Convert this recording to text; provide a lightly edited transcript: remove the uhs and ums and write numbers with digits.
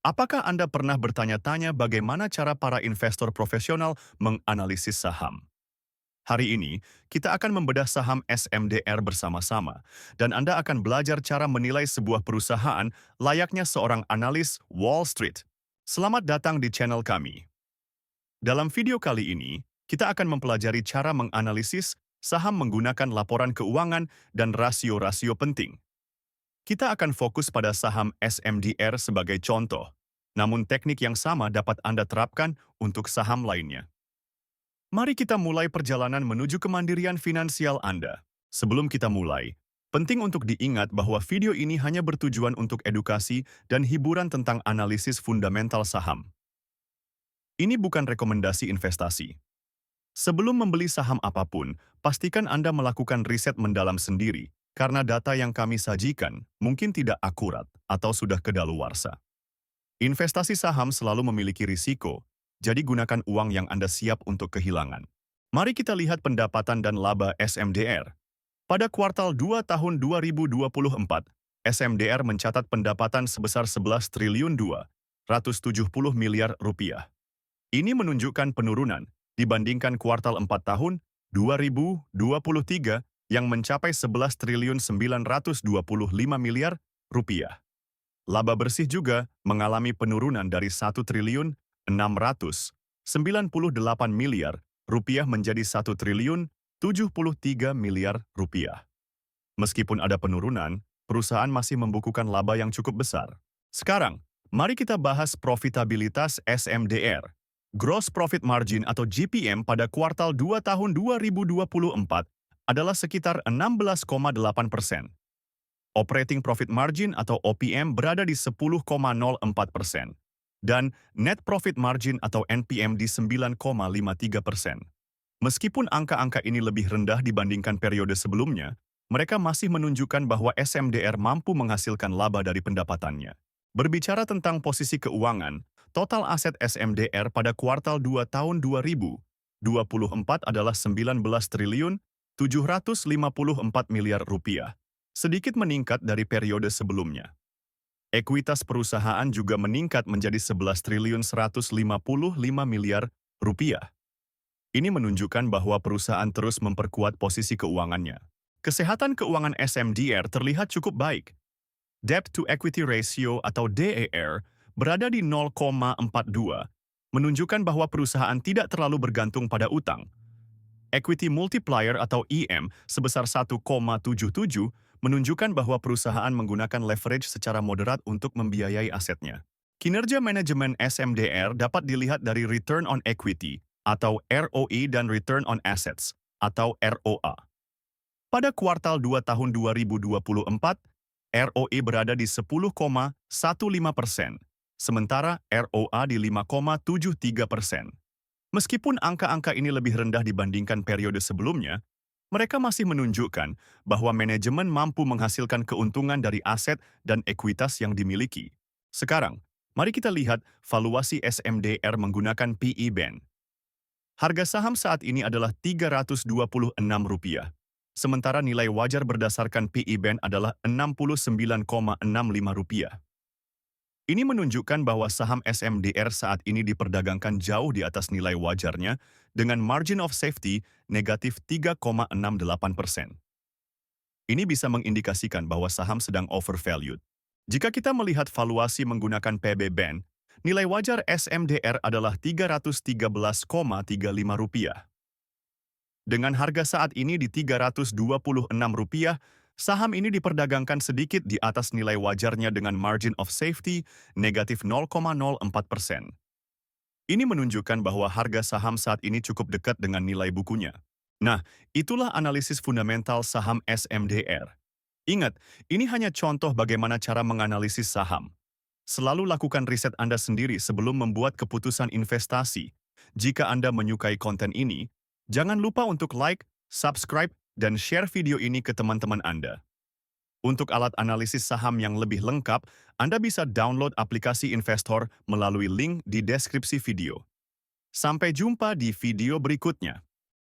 Apakah Anda pernah bertanya-tanya bagaimana cara para investor profesional menganalisis saham? Hari ini, kita akan membedah saham SMDR bersama-sama, dan Anda akan belajar cara menilai sebuah perusahaan layaknya seorang analis Wall Street. Selamat datang di channel kami. Dalam video kali ini, kita akan mempelajari cara menganalisis saham menggunakan laporan keuangan dan rasio-rasio penting. Kita akan fokus pada saham SMDR sebagai contoh, namun teknik yang sama dapat Anda terapkan untuk saham lainnya. Mari kita mulai perjalanan menuju kemandirian finansial Anda. Sebelum kita mulai, penting untuk diingat bahwa video ini hanya bertujuan untuk edukasi dan hiburan tentang analisis fundamental saham. Ini bukan rekomendasi investasi. Sebelum membeli saham apapun, pastikan Anda melakukan riset mendalam sendiri, karena data yang kami sajikan mungkin tidak akurat atau sudah kedaluarsa. Investasi saham selalu memiliki risiko, jadi gunakan uang yang Anda siap untuk kehilangan. Mari kita lihat pendapatan dan laba SMDR. Pada kuartal 2 tahun 2024, SMDR mencatat pendapatan sebesar 11 triliun 270 miliar rupiah. Ini menunjukkan penurunan dibandingkan kuartal 4 tahun 2023 yang mencapai 11 triliun 925 miliar rupiah. Laba bersih juga mengalami penurunan dari 1 triliun 698 miliar rupiah menjadi 1 triliun 73 miliar rupiah. Meskipun ada penurunan, perusahaan masih membukukan laba yang cukup besar. Sekarang, mari kita bahas profitabilitas SMDR. Gross Profit Margin atau GPM pada kuartal 2 tahun 2024 adalah sekitar 16,8%. Operating Profit Margin atau OPM berada di 10,04%, dan Net Profit Margin atau NPM di 9,53%. Meskipun angka-angka ini lebih rendah dibandingkan periode sebelumnya, mereka masih menunjukkan bahwa SMDR mampu menghasilkan laba dari pendapatannya. Berbicara tentang posisi keuangan, total aset SMDR pada kuartal 2 tahun 2024 adalah 19 triliun 754 miliar rupiah, sedikit meningkat dari periode sebelumnya. Ekuitas perusahaan juga meningkat menjadi 11 triliun 155 miliar rupiah. Ini menunjukkan bahwa perusahaan terus memperkuat posisi keuangannya. Kesehatan keuangan SMDR terlihat cukup baik. Debt to Equity Ratio atau DER berada di 0,42, menunjukkan bahwa perusahaan tidak terlalu bergantung pada utang. Equity Multiplier atau EM sebesar 1,77 menunjukkan bahwa perusahaan menggunakan leverage secara moderat untuk membiayai asetnya. Kinerja manajemen SMDR dapat dilihat dari Return on Equity atau ROE dan Return on Assets atau ROA. Pada kuartal 2 tahun 2024, ROE berada di 10,15%, sementara ROA di 5,73%. Meskipun angka-angka ini lebih rendah dibandingkan periode sebelumnya, mereka masih menunjukkan bahwa manajemen mampu menghasilkan keuntungan dari aset dan ekuitas yang dimiliki. Sekarang, mari kita lihat valuasi SMDR menggunakan PE Band. Harga saham saat ini adalah Rp326, sementara nilai wajar berdasarkan PE Band adalah Rp69,65. Ini menunjukkan bahwa saham SMDR saat ini diperdagangkan jauh di atas nilai wajarnya dengan margin of safety negatif 3,68%. Ini bisa mengindikasikan bahwa saham sedang overvalued. Jika kita melihat valuasi menggunakan PB Band, nilai wajar SMDR adalah Rp313,35. Dengan harga saat ini di Rp326, saham ini diperdagangkan sedikit di atas nilai wajarnya dengan margin of safety negatif 0,04%. Ini menunjukkan bahwa harga saham saat ini cukup dekat dengan nilai bukunya. Nah, itulah analisis fundamental saham SMDR. Ingat, ini hanya contoh bagaimana cara menganalisis saham. Selalu lakukan riset Anda sendiri sebelum membuat keputusan investasi. Jika Anda menyukai konten ini, jangan lupa untuk like, subscribe, dan share video ini ke teman-teman Anda. Untuk alat analisis saham yang lebih lengkap, Anda bisa download aplikasi Investor melalui link di deskripsi video. Sampai jumpa di video berikutnya.